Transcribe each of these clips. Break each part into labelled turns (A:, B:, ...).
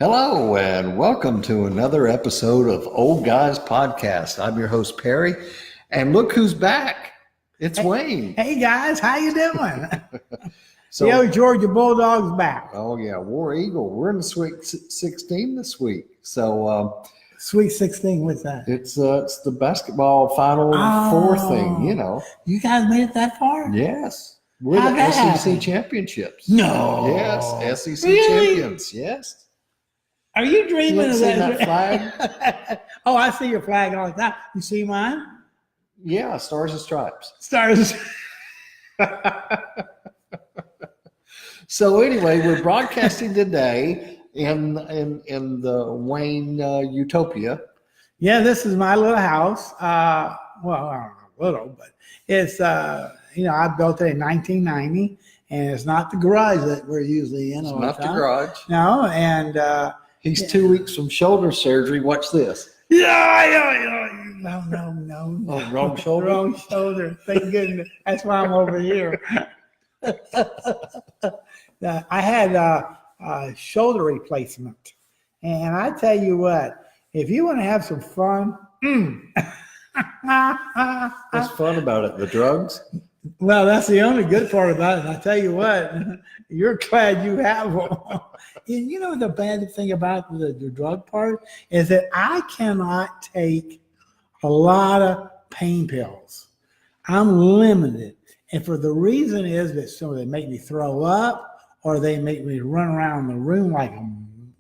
A: Hello, and welcome to another episode of Old Guys Podcast. I'm your host, Perry, and look who's back. It's Wayne.
B: Hey, guys, how you doing?
A: So,
B: Georgia Bulldog's back.
A: oh yeah, War Eagle. We're in the Sweet 16 this week. So
B: Sweet 16, what's that?
A: it's the basketball Final Four thing, you know.
B: You guys made it that far?
A: Yes. We're
B: How'd
A: the
B: that
A: SEC
B: happen?
A: championships.
B: No.
A: Yes, SEC
B: Really?
A: champions. Yes.
B: Are you dreaming
A: You
B: of
A: see that
B: flag? Oh, I see your flag all the time. You see mine?
A: Yeah, Stars and Stripes.
B: Stars.
A: So anyway, we're broadcasting today in the Wayne Utopia.
B: Yeah, this is my little house. Well, I don't know, little, but it's, I built it in 1990, and it's not the garage that we're usually in.
A: It's
B: all
A: not the
B: time.
A: garage.
B: No, and
A: He's 2 weeks from shoulder surgery. Watch this.
B: no.
A: Oh, wrong shoulder.
B: Wrong shoulder. Thank goodness. That's why I'm over here. I had a shoulder replacement, and I tell you what, if you want to have some fun,
A: What's fun about it? The drugs?
B: well, that's the only good part about it. And I tell you what, you're glad you have them. And you know the bad thing about the drug part is that I cannot take a lot of pain pills. I'm limited. And for the reason is that so they make me throw up or they make me run around the room like a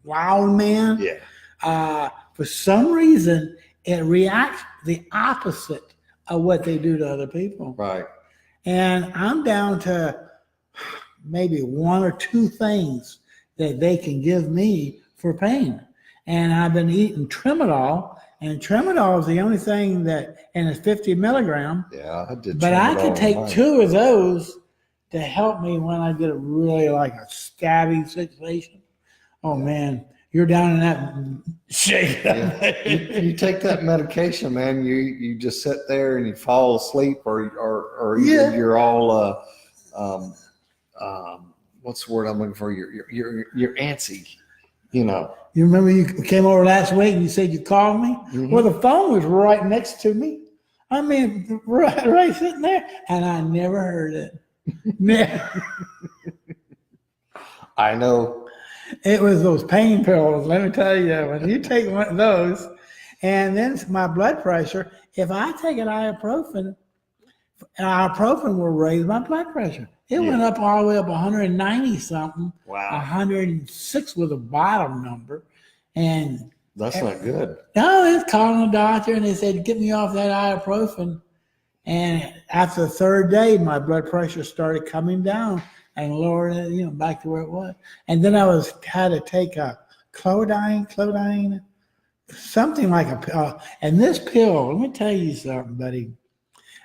B: wild man.
A: Yeah.
B: For some reason, it reacts the opposite of what they do to other people.
A: Right.
B: And I'm down to maybe one or two things that they can give me for pain. And I've been eating Tramadol, and Tramadol is the only thing that, and it's 50 milligram.
A: Yeah, I did.
B: But I could take
A: mine.
B: 2 of those to help me when I get a really like a stabbing situation. Oh man, you're down in that shape.
A: Yeah. You take that medication, man. You just sit there and you fall asleep, or
B: Yeah.
A: you're all what's the word I'm looking for? You're antsy, you know.
B: You remember you came over last week and you said you called me?
A: Mm-hmm.
B: Well, the phone was right next to me. I mean, right sitting there, and I never heard it. Never.
A: I know.
B: It was those pain pills. Let me tell you, when you take one of those, and then my blood pressure, if I take an ibuprofen will raise my blood pressure. It went up all the way up 190 something.
A: Wow.
B: 106 was the bottom number. And
A: That's not good.
B: no, it's calling the doctor and they said, get me off that ibuprofen. And after the third day, my blood pressure started coming down and lowered it, back to where it was. And then I had to take a clodine, something like a pill. And this pill, let me tell you something, buddy.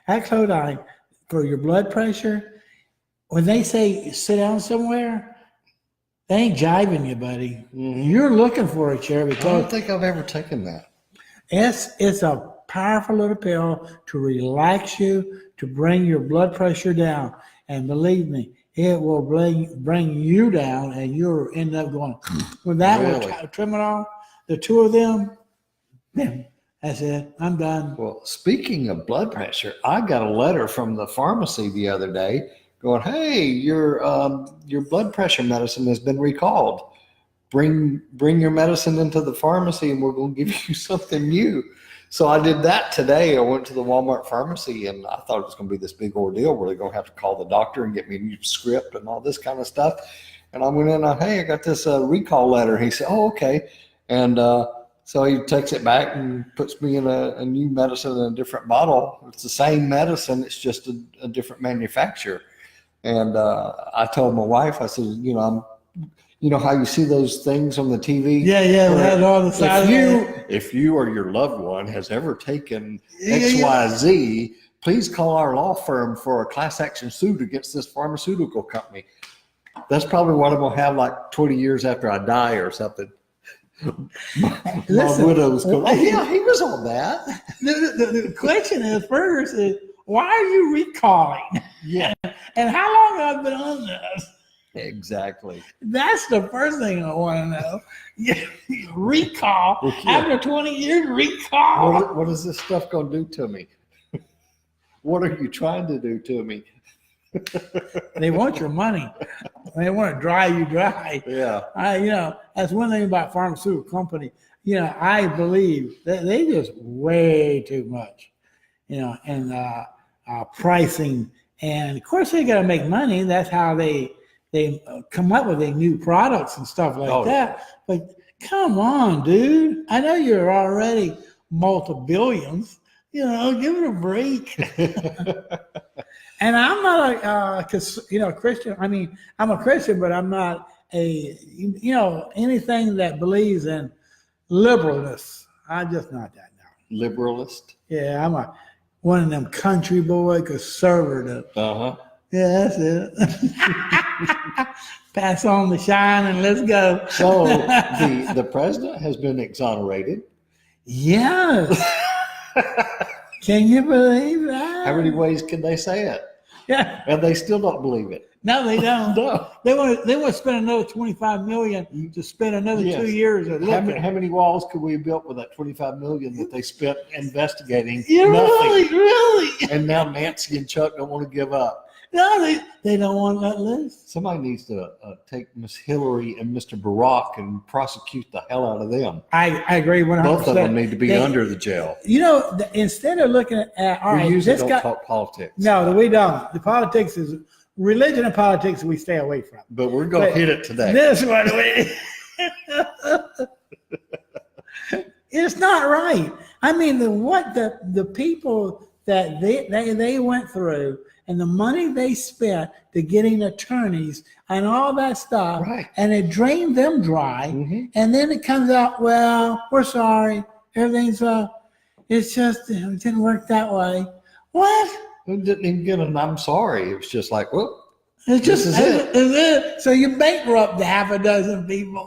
B: That clodine for your blood pressure, when they say sit down somewhere, they ain't jiving you, buddy.
A: Mm-hmm.
B: You're looking for a chair
A: I
B: because
A: don't think I've ever taken that.
B: it's a powerful little pill to relax you, to bring your blood pressure down. And believe me, it will bring you down, and you'll end up going, with that
A: Really?
B: with Tramadol, the 2 of them, then that's it. I'm done.
A: Well, speaking of blood pressure, I got a letter from the pharmacy the other day going, "Hey, your blood pressure medicine has been recalled. Bring your medicine into the pharmacy, and we're going to give you something new." So I did that today. I went to the Walmart pharmacy, and I thought it was going to be this big ordeal where they're going to have to call the doctor and get me a new script and all this kind of stuff. And I went in, "Hey, I got this recall letter." He said, "Oh, okay." And so he takes it back and puts me in a new medicine in a different bottle. It's the same medicine. It's just a different manufacturer. And I told my wife, I said, you know how you see those things on the TV?
B: Yeah, that's all the side.
A: If you or your loved one has ever taken XYZ, please call our law firm for a class action suit against this pharmaceutical company. That's probably what I'm going to have like 20 years after I die or something. My widow's going, "Oh, yeah, he was on that."
B: The question is first, why are you recalling?
A: Yeah.
B: And how long have I been on this?
A: Exactly.
B: That's the first thing I want to know. Recall.
A: Well, yeah.
B: After 20 years, recall.
A: What is this stuff going to do to me? What are you trying to do to me?
B: They want your money. They want to dry you dry.
A: Yeah.
B: That's one thing about pharmaceutical company. I believe that they just way too much, and pricing. And of course, they got to make money. That's how they come up with their new products and stuff like that. But come on, dude. I know you're already multi-billions. Give it a break. And I'm not a Christian. I mean, I'm a Christian, but I'm not anything that believes in liberalness. I'm just not that now.
A: Liberalist?
B: Yeah, I'm one of them country boy conservative.
A: Uh-huh.
B: Yeah, that's it. Pass on the shine and let's go.
A: So the president has been exonerated.
B: Yes. Can you believe that?
A: How many ways can they say it?
B: Yeah.
A: And they still don't believe it.
B: No, they don't.
A: No.
B: They want to spend another $25 million to spend another 2 years.
A: How many walls could we have built with that $25 million that they spent investigating?
B: Yeah,
A: nothing.
B: really.
A: And now Nancy and Chuck don't want to give up.
B: No, they don't want that list.
A: Somebody needs to take Miss Hillary and Mr. Barack and prosecute the hell out of them.
B: I agree 100%.
A: Both of them need to be under the jail.
B: Instead of looking at all right,
A: we usually don't talk politics.
B: No, we don't. The politics is religion and politics we stay away from.
A: But we're going to hit it today.
B: This one, it's not right. I mean, the people that they went through and the money they spent to getting attorneys and all that stuff,
A: right.
B: And it drained them dry. Mm-hmm. And then it comes out, well, we're sorry, everything's it's just it didn't work that way. What?
A: We didn't even get an I'm sorry. It was just like, well,
B: it's just this is it. So you bankrupt half a dozen people.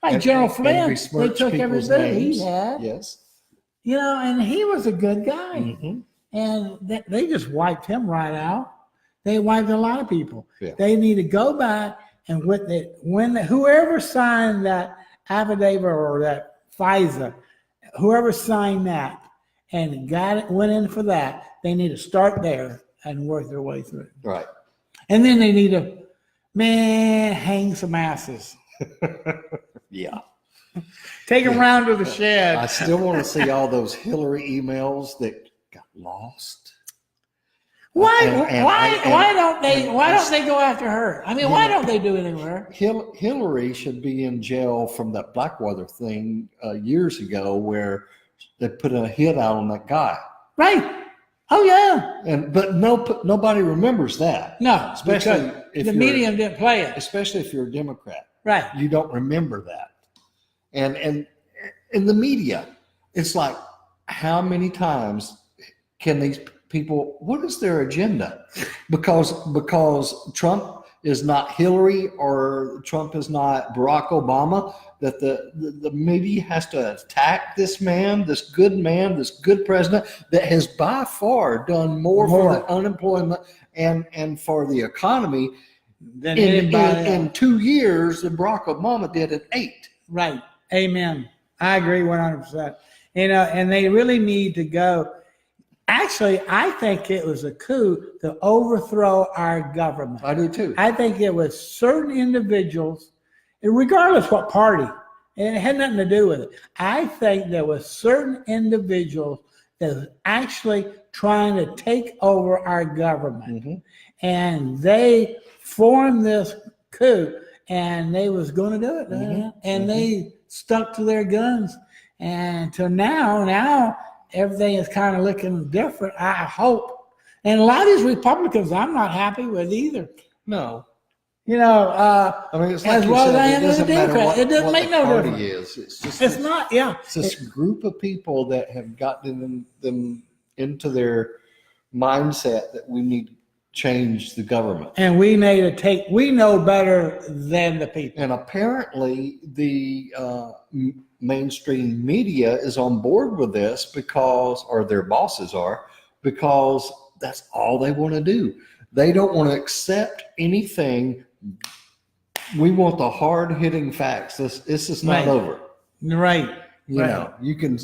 B: Like General Flynn, they took everything he had.
A: Yes.
B: And he was a good guy. Mm-hmm. And they just wiped him right out. They wiped a lot of people. Yeah. They need to go back and whoever signed that affidavit or that FISA, whoever signed that and went in for that, they need to start there and work their way through it.
A: Right.
B: And then they need to, hang some asses.
A: Yeah.
B: Take them round to the shed.
A: I still want to see all those Hillary emails that got lost.
B: Why don't they go after her? I mean, why don't they do it anywhere?
A: Hillary should be in jail from that Blackwater thing years ago, where they put a hit out on that guy.
B: Right. Oh yeah.
A: But nobody remembers that.
B: No,
A: especially if
B: the medium didn't play it.
A: Especially if you're a Democrat.
B: Right.
A: You don't remember that. And in the media, it's like, how many times can these people, what is their agenda? Because Trump is not Hillary or Trump is not Barack Obama, that the media has to attack this man, this good president that has by far done more for the unemployment and for the economy
B: than
A: in 2 years than Barack Obama did in 8.
B: Right. Amen. I agree 100%. And they really need to go. Actually, I think it was a coup to overthrow our government.
A: I do too.
B: I think it was certain individuals, regardless what party, and it had nothing to do with it. I think there was certain individuals that was actually trying to take over our government. Mm-hmm. And they formed this coup, and they was going to do it. Mm-hmm. And they stuck to their guns. And to now everything is kind of looking different, I hope. And a lot of these Republicans I'm not happy with either.
A: No.
B: I mean,
A: it's like
B: as well
A: said,
B: as I am with the Democrat. It doesn't make no difference.
A: It's
B: this
A: group of people that have gotten them into their mindset that we need to change the government.
B: And we know better than the people.
A: And apparently the mainstream media is on board with this or their bosses are, because that's all they want to do. They don't want to accept anything. We want the hard-hitting facts. This is not
B: Right.
A: over.
B: Right.
A: You
B: Right.
A: know, you can.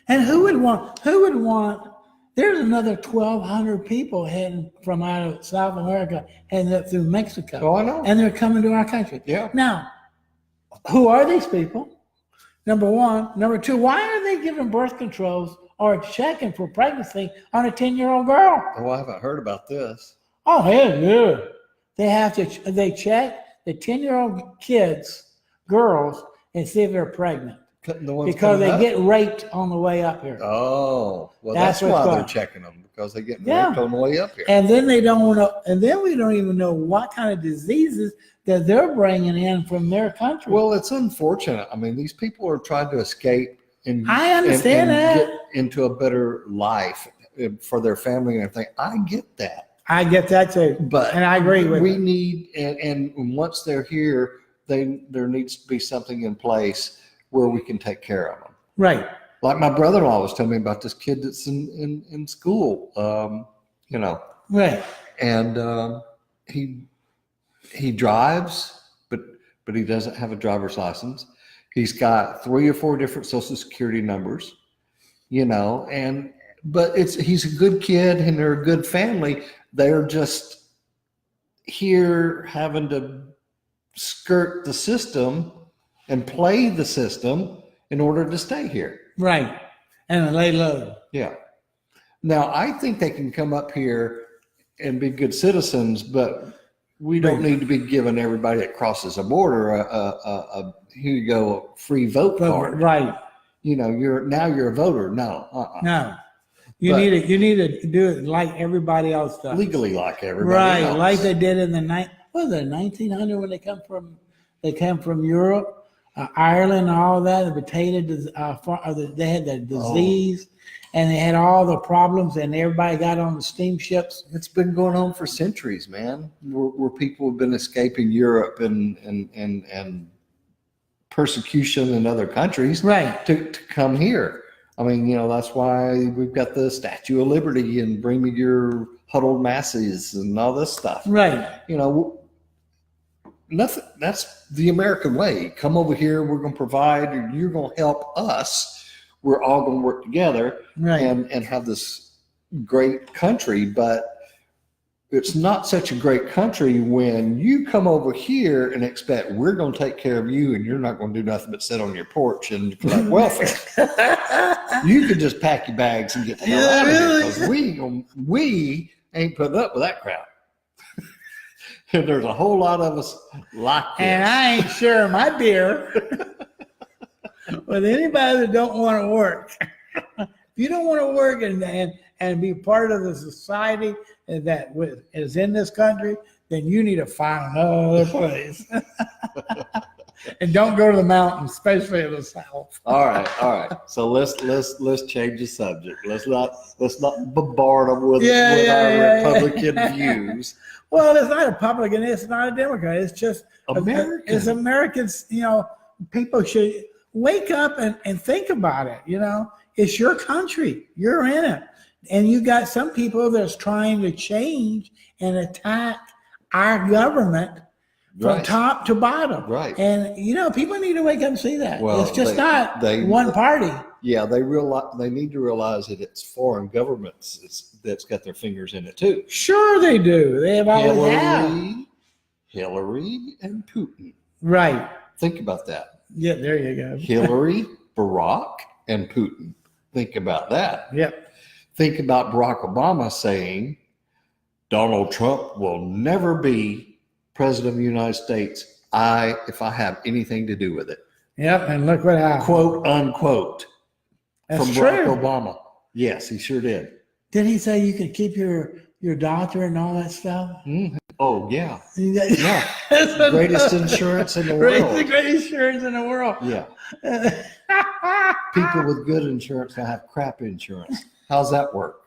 B: And who would want, there's another 1,200 people heading from out of South America heading up through Mexico.
A: Oh, I know.
B: And they're coming to our country.
A: Yeah.
B: Now, who are these people? Number one. Number two, why are they giving birth controls or checking for pregnancy on a 10-year-old girl?
A: Oh, I haven't heard about this.
B: Oh, hell yeah. They check the 10-year-old kids, girls, and see if they're pregnant.
A: The ones
B: Because
A: coming
B: they
A: up?
B: get raped on the way up here.
A: Oh, well,
B: That's
A: that's
B: what's
A: why they're
B: going-
A: checking them, because they get
B: Yeah.
A: raped on the way up here.
B: And then we don't even know what kind of diseases that they're bringing in from their country.
A: Well, it's unfortunate. I mean, these people are trying to escape and
B: I understand that.
A: get into a better life for their family and everything. I get that,
B: I get that too.
A: but
B: And I agree with
A: we
B: you.
A: need and once they're here, there needs to be something in place where we can take care of them.
B: Right.
A: Like my brother-in-law was telling me about this kid that's in school, you know,
B: Right.
A: and he drives, but he doesn't have a driver's license. He's got 3 or 4 different social security numbers, you know, but he's a good kid and they're a good family. They're just here having to skirt the system and play the system in order to stay here.
B: Right. And lay low.
A: Yeah. Now, I think they can come up here and be good citizens, but we don't need to be giving everybody that crosses a border a here you go, free vote card.
B: Right.
A: You know, you're a voter. No.
B: No. You
A: But-
B: need to do it like everybody else does.
A: Legally like everybody
B: Right.
A: else.
B: Like they did in the 1900 when they came from Europe, Ireland, and all that. The potato, they had the disease, and they had all the problems, and everybody got on the steamships.
A: It's been going on for centuries, man, where people have been escaping Europe and persecution in other countries
B: Right.
A: to come here. I mean, you know, that's why we've got the Statue of Liberty and bring me your huddled masses and all this stuff.
B: Right.
A: You know, nothing. That's the American way. Come over here. We're going to provide, and you're going to help us. We're all going to work together
B: Right.
A: and have this great country. But it's not such a great country when you come over here and expect we're going to take care of you, and you're not going to do nothing but sit on your porch and collect welfare. You can just pack your bags and get the hell out of here, because we ain't putting up with that crap. And there's a whole lot of us like this.
B: And I ain't sharing my beer with anybody that don't want to work. If you don't want to work and be part of the society that is in this country, then you need to find another place. And don't go to the mountains, especially in the South.
A: All right. So let's change the subject. Let's not bombard them with our Republican views.
B: Well, it's not a Republican. It's not a Democrat. It's just
A: American.
B: It's Americans. You know, people should wake up and think about it. You know, it's your country. You're in it, and you got some people that's trying to change and attack our government from
A: Right.
B: top to bottom.
A: Right.
B: And you know, people need to wake up and see that.
A: Well,
B: it's just not
A: they-
B: one party.
A: Yeah, they need to realize that it's foreign governments that's got their fingers in it too.
B: Sure, they do. They have always have.
A: Hillary and Putin.
B: Right.
A: Think about that.
B: Yeah. There you go.
A: Hillary, Barack, and Putin. Think about that.
B: Yep.
A: Think about Barack Obama saying Donald Trump will never be president of the United States if I have anything to do with it.
B: Yep. And look what happened.
A: Quote unquote.
B: That's
A: From
B: true.
A: Barack Obama. Yes, he sure did.
B: Did he say you could keep your doctor and all that stuff?
A: Oh, yeah.
B: Yeah.
A: Yeah. Greatest insurance in the
B: The
A: world.
B: greatest insurance in the world.
A: Yeah. People with good insurance will have crap insurance. How's that work?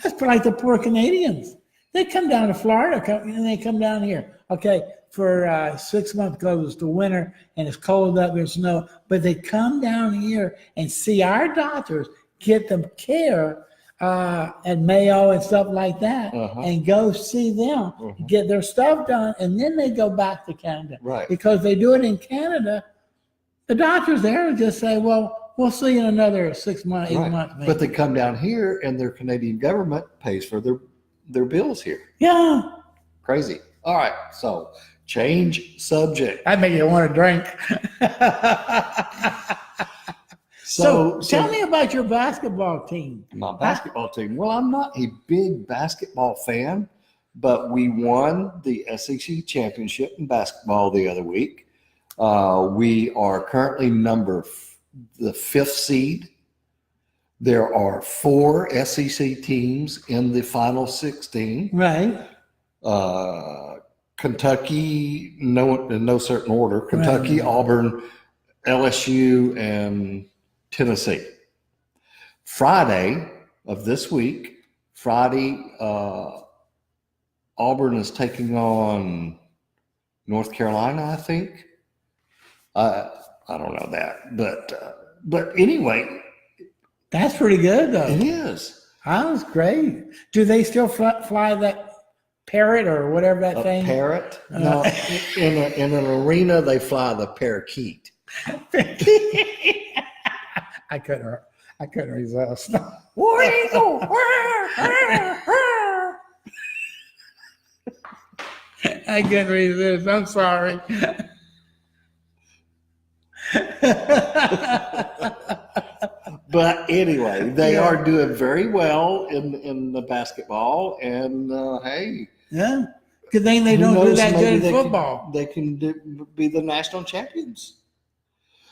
B: That's like the poor Canadians. They come down to Florida and they come down here. Okay, for 6 months because it's the winter and it's cold up, there's snow. But they come down here and see our doctors, get them care at Mayo and stuff like that,
A: Uh-huh.
B: and go see them, get their stuff done, and then they go back to Canada.
A: Right.
B: Because they do it in Canada, the doctors there just say, well, we'll see you in another 6 months, 8 months, maybe.
A: But they come down here and their Canadian government pays for their bills here.
B: Yeah.
A: Crazy. All right. So change subject.
B: That makes you want to drink. So tell me about your basketball team.
A: My basketball team. Well, I'm not a big basketball fan, but we won the SEC championship in basketball the other week. We are currently the 5th seed. There are 4 SEC teams in the final 16.
B: Right.
A: Kentucky, in no certain order. Kentucky, right. Auburn, LSU, and Tennessee. Friday of this week, Auburn is taking on North Carolina, I think. I don't know that, but anyway,
B: that's pretty good though.
A: It is.
B: That was great. Do they still fly that Parrot or whatever that thing?
A: Parrot? No, in an arena they fly the parakeet.
B: I couldn't resist.
A: War Eagle!
B: I couldn't resist. I'm sorry.
A: But anyway, they are doing very well in the basketball, and hey,
B: yeah, good thing they don't do that good in football.
A: They can be the national champions.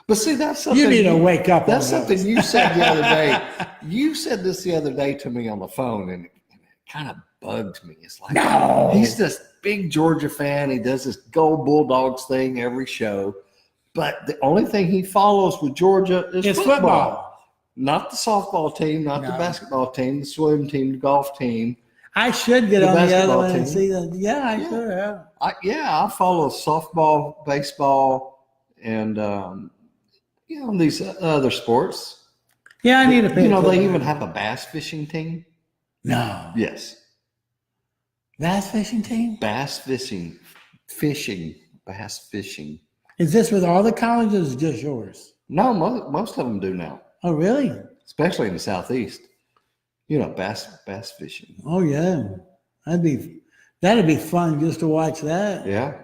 A: But see, that's something
B: you need to wake up.
A: That's something you said the other day. You said this the other day to me on the phone, and it kind of bugged me. It's like,
B: no,
A: he's this big Georgia fan. He does this Go Bulldogs thing every show. But the only thing he follows with Georgia is football. Not the softball team, not the basketball team, the swim team, the golf team.
B: I should get on the other one and see that. Yeah, I should have.
A: I follow softball, baseball, and these other sports.
B: Yeah, I need to pay attention.
A: They even have a bass fishing team.
B: No.
A: Yes.
B: Bass fishing team?
A: Bass fishing. Bass fishing.
B: Is this with all the colleges or just yours?
A: No, most of them do now.
B: Oh, really?
A: Especially in the Southeast. Bass fishing.
B: Oh, yeah. That'd be fun just to watch that.
A: Yeah.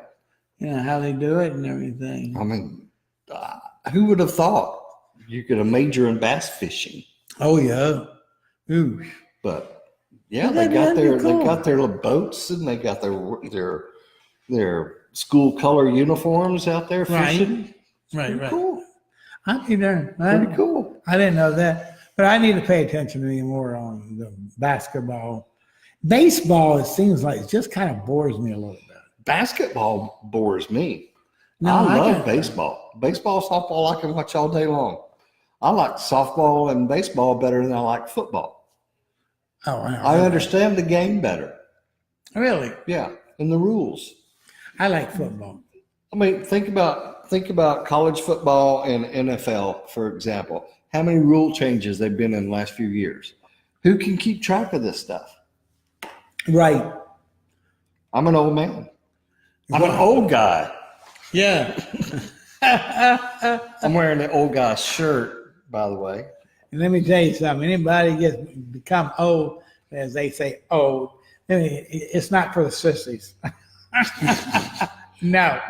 B: How they do it and everything.
A: I mean, who would have thought you could have major in bass fishing?
B: Oh, yeah. Ooh.
A: But yeah, they got their little boats, and they got their school color uniforms out there fishing.
B: Right.
A: Cool.
B: I'll be there.
A: Pretty cool.
B: I didn't know that, but I need to pay attention to me more on the basketball. Baseball, it seems like it just kind of bores me a little bit.
A: Basketball bores me.
B: No,
A: I love baseball. Baseball, softball, I can watch all day long. I like softball and baseball better than I like football.
B: Oh,
A: I understand the game better.
B: Really?
A: Yeah, and the rules.
B: I like football.
A: I mean, think about college football and NFL, for example. How many rule changes they've been in the last few years? Who can keep track of this stuff?
B: Right.
A: I'm an old man. I'm an old guy.
B: Yeah.
A: I'm wearing an old guy's shirt, by the way.
B: And let me tell you something. Anybody become old, as they say, old, it's not for the sissies. No.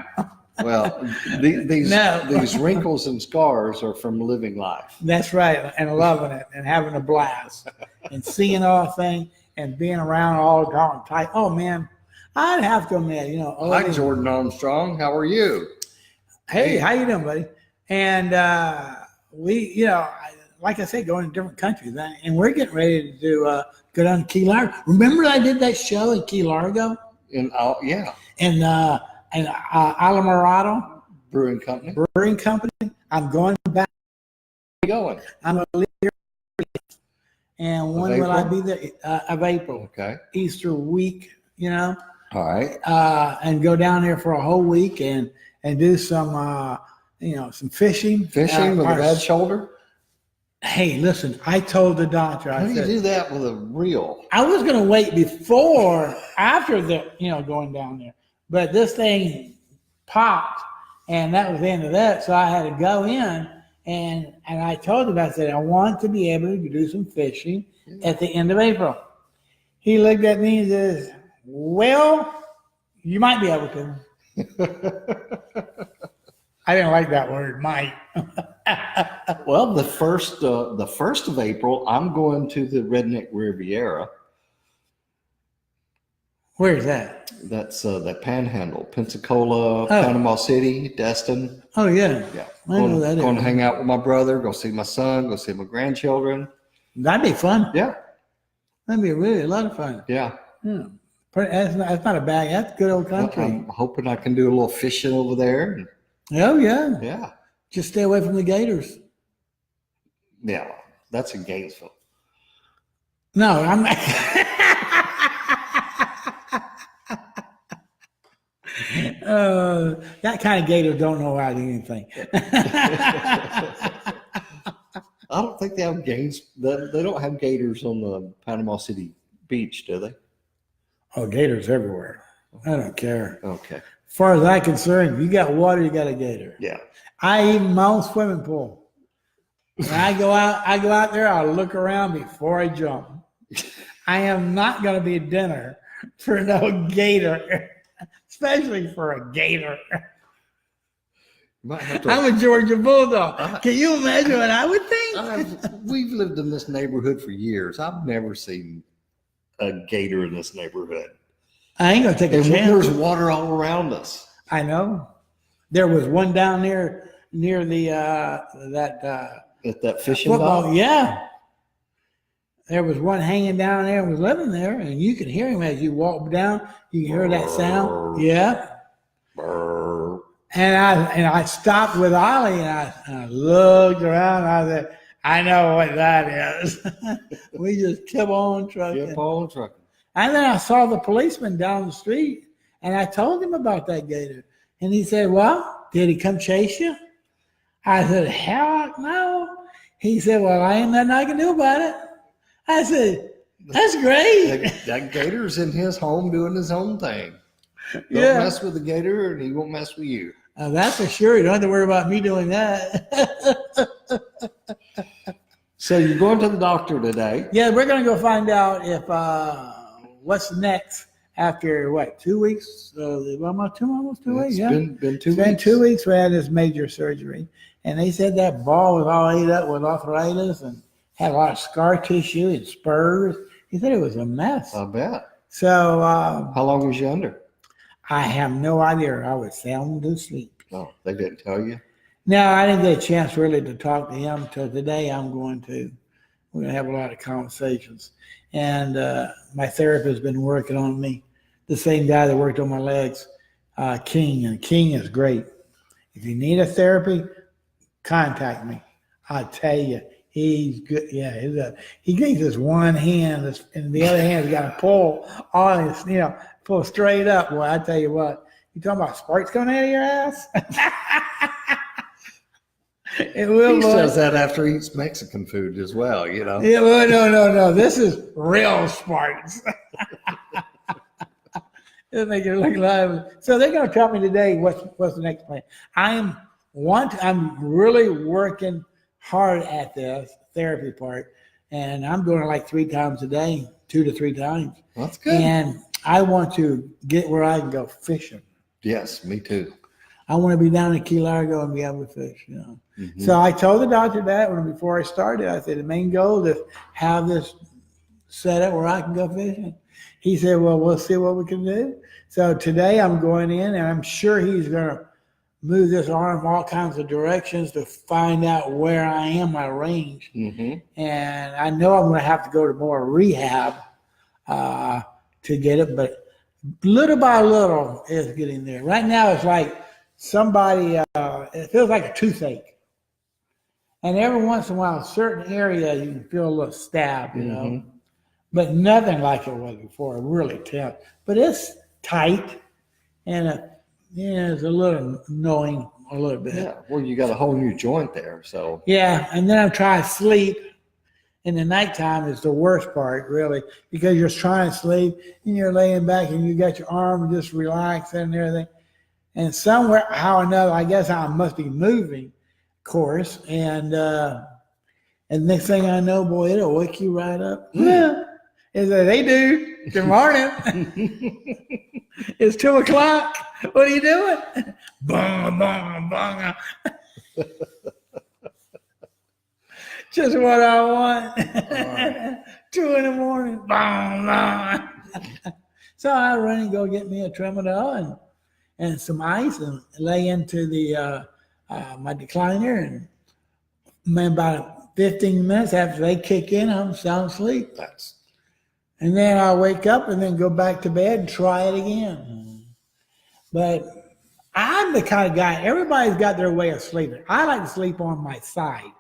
A: Well, these wrinkles and scars are from living life.
B: That's right, and loving it and having a blast and seeing all things and being around all the time. Oh man, I'd have to admit,
A: Hi, Jordan Armstrong. How are you?
B: Hey, how you doing, buddy? And we, like I said, going to different countries, and we're getting ready to go down to Key Largo. Remember, I did that show in Key Largo.
A: Yeah.
B: And Alamorado
A: Brewing Company.
B: I'm going back.
A: Where are you going?
B: I'm going to leave here. And when will I be there? Of April.
A: Okay.
B: Easter week,
A: All right.
B: and go down there for a whole week and do some, some fishing.
A: Fishing with a bad shoulder?
B: Hey, listen, I told the doctor,
A: How
B: I
A: do you
B: said,
A: do that with a reel?
B: I was going to wait after the, going down there, but this thing popped, and that was the end of that. So I had to go in, and I told him, I said, I want to be able to do some fishing at the end of April. He looked at me and says, well, you might be able to. I didn't like that word, might.
A: Well, the first of April, I'm going to the Redneck Riviera.
B: Where's that?
A: That's that Panhandle, Pensacola,
B: Oh.
A: Panama City, Destin.
B: Oh, yeah.
A: Yeah,
B: I know that
A: going to
B: area.
A: hang out with my brother, go see my son, go see my grandchildren.
B: That'd be fun.
A: Yeah,
B: That'd be really a lot of fun.
A: yeah.
B: Yeah. That's not a bad, that's good old country.
A: I'm hoping I can do a little fishing over there.
B: Oh, yeah.
A: Yeah,
B: Just stay away from the gators.
A: yeah. That's in Gainesville.
B: No, I'm not. That kind of gator don't know how to do anything.
A: I don't think they have They don't have gators on the Panama City beach, do they?
B: Oh, gators everywhere. I don't care.
A: Okay.
B: As far as I'm concerned, you got water, you got a gator.
A: Yeah.
B: I even my own swimming pool. When I go out there, I'll look around before I jump. I am not going to be a dinner for no gator, especially for a gator.
A: You might have to.
B: I'm a Georgia Bulldog. Can you imagine what I would think?
A: We've lived in this neighborhood for years. I've never seen a gator in this neighborhood.
B: I ain't going to take a
A: And
B: chance.
A: there's water all around us.
B: I know. There was one down there near the
A: At that fishing
B: football.
A: dock?
B: Yeah. There was one hanging down there and was living there, and you could hear him as you walk down. You can hear that sound. Yeah.
A: Brr.
B: And I stopped with Ollie, and I looked around. And I said, I know what that is. We just kept on trucking.
A: Keep on trucking.
B: And then I saw the policeman down the street, and I told him about that gator. And he said, well, did he come chase you? I said, hell no. He said, well, I ain't nothing I can do about it. I said, that's great.
A: That gator's in his home doing his own thing. Don't
B: Yeah.
A: mess with the gator, and he won't mess with you.
B: That's for sure. You don't have to worry about me doing that.
A: So you're going to the doctor today.
B: Yeah, we're going to go find out if what's next after, 2 weeks? Almost 2 weeks,
A: It's
B: yeah.
A: been 2
B: It's been
A: weeks.
B: 2 weeks we had this major surgery. And they said that ball was all ate up with arthritis and had a lot of scar tissue and spurs. He said it was a mess.
A: I bet.
B: So
A: How long was you under?
B: I have no idea. I was sound asleep.
A: No, they didn't tell you.
B: No, I didn't get a chance really to talk to him until today. We're going to have a lot of conversations. And my therapist has been working on me. The same guy that worked on my legs, King. And King is great. If you need a therapy, contact me. I'll tell you, he's good. Yeah, he gets this one hand, and the other hand has got to pull on his, pull straight up. Boy, I tell you what, you talking about sparks coming out of your ass? It will.
A: He
B: boy.
A: says that after he eats Mexican food as well,
B: Yeah, well, no. This is real sparks. It'll make it look live. So they're going to tell me today what's the next plan. I'm really working hard at the therapy part, and I'm doing it like 3 times a day, 2 to 3 times.
A: That's good.
B: And I want to get where I can go fishing.
A: Yes, me too.
B: I want to be down in Key Largo and be able to fish,
A: Mhm.
B: So I told the doctor that before I started. I said the main goal is to have this set up where I can go fishing. He said, well, we'll see what we can do. So today I'm going in, and I'm sure he's going to move this arm all kinds of directions to find out where I am, my range.
A: Mhm.
B: And I know I'm going to have to go to more rehab to get it, but little by little it's getting there. Right now it's like somebody, it feels like a toothache. And every once in a while, a certain area, you can feel a little stab,
A: Mhm.
B: but nothing like it was before, really tense. But it's tight, and it's a little annoying a little bit.
A: Yeah. Well, you got a whole new joint there, so.
B: Yeah, and then I'm trying to sleep. And the nighttime is the worst part, really, because you're trying to sleep and you're laying back and you got your arm just relaxed and everything. And somewhere, how I know, I guess I must be moving, of course. And next thing I know, boy, it'll wake you right up. Yeah. It's like, hey, dude, good morning. It's 2:00. What are you doing? Bong, bong, bong. Just what I want. Right. 2 a.m. Bong, bong. So I run and go get me a Tramadol and some ice and lay into the my decliner, and man, about 15 minutes after they kick in, I'm sound asleep. And then I wake up and then go back to bed and try it again. But I'm the kind of guy, everybody's got their way of sleeping. I like to sleep on my side,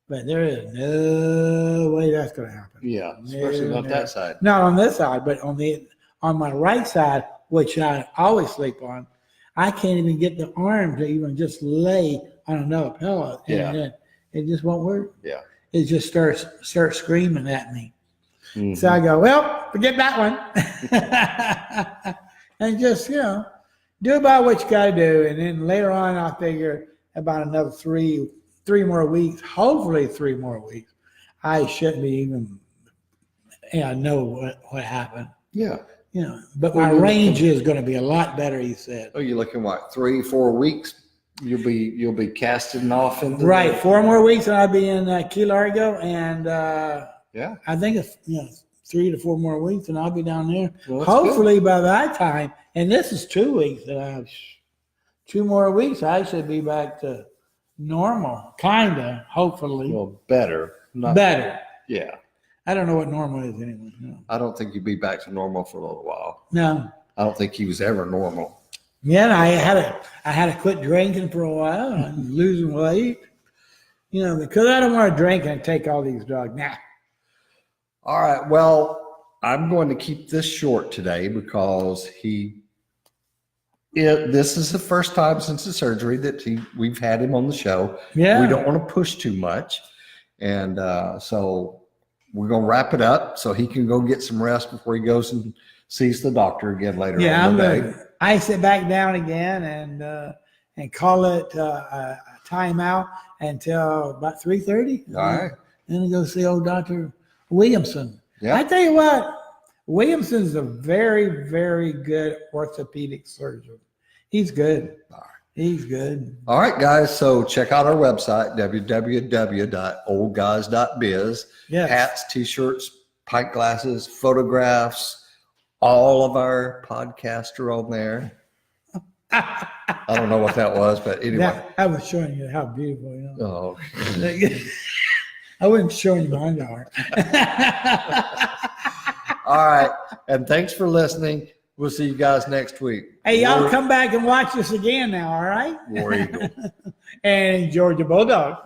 B: but there is no way that's going to happen.
A: Yeah, especially not that side.
B: Not on this side, but on my right side, which I always sleep on, I can't even get the arm to even just lay on another pillow.
A: Yeah.
B: And it just won't work.
A: Yeah.
B: It just starts screaming at me.
A: Mm-hmm.
B: So I go, well, forget that one. And just, do about what you got to do. And then later on, I figure about another three more weeks, hopefully 3 more weeks, I shouldn't be even, know what happened.
A: Yeah.
B: But my range is going to be a lot better, he said.
A: Oh, you're looking what, 3-4 weeks? You'll be casting off into
B: right. 4 more weeks, and I'll be in Key Largo, and
A: yeah,
B: I think it's 3 to 4 more weeks, and I'll be down there.
A: Well,
B: hopefully by that time, and this is 2 weeks, that I have 2 more weeks, I should be back to normal, kinda. Hopefully,
A: well, better.
B: Better.
A: Yeah.
B: I don't know what normal is anyway. No.
A: I don't think you'll be back to normal for a little while.
B: No.
A: I don't think he was ever normal.
B: Yeah, I had to quit drinking for a while and losing weight. Because I don't want to drink and take all these drugs. Nah.
A: All right. Well, I'm going to keep this short today because this is the first time since the surgery that we've had him on the show.
B: Yeah.
A: We don't want to push too much. And so we're going to wrap it up so he can go get some rest before he goes and sees the doctor again later on today.
B: I sit back down again and call it a timeout until about 3:30.
A: All right.
B: Then go see old Dr. Williamson.
A: Yeah.
B: I tell you what, Williamson's a very, very good orthopedic surgeon. He's good.
A: All right.
B: He's good.
A: All right, guys. So check out our website, www.oldguys.biz.
B: Yes.
A: Hats, t-shirts, pint glasses, photographs, all of our podcasts are on there. I don't know what that was, but anyway.
B: I was showing you how beautiful,
A: Oh.
B: I wasn't showing you my underwear.
A: All right. And thanks for listening. We'll see you guys next week.
B: Hey, y'all come back and watch us again now, all right?
A: War Eagle.
B: And Georgia Bulldog.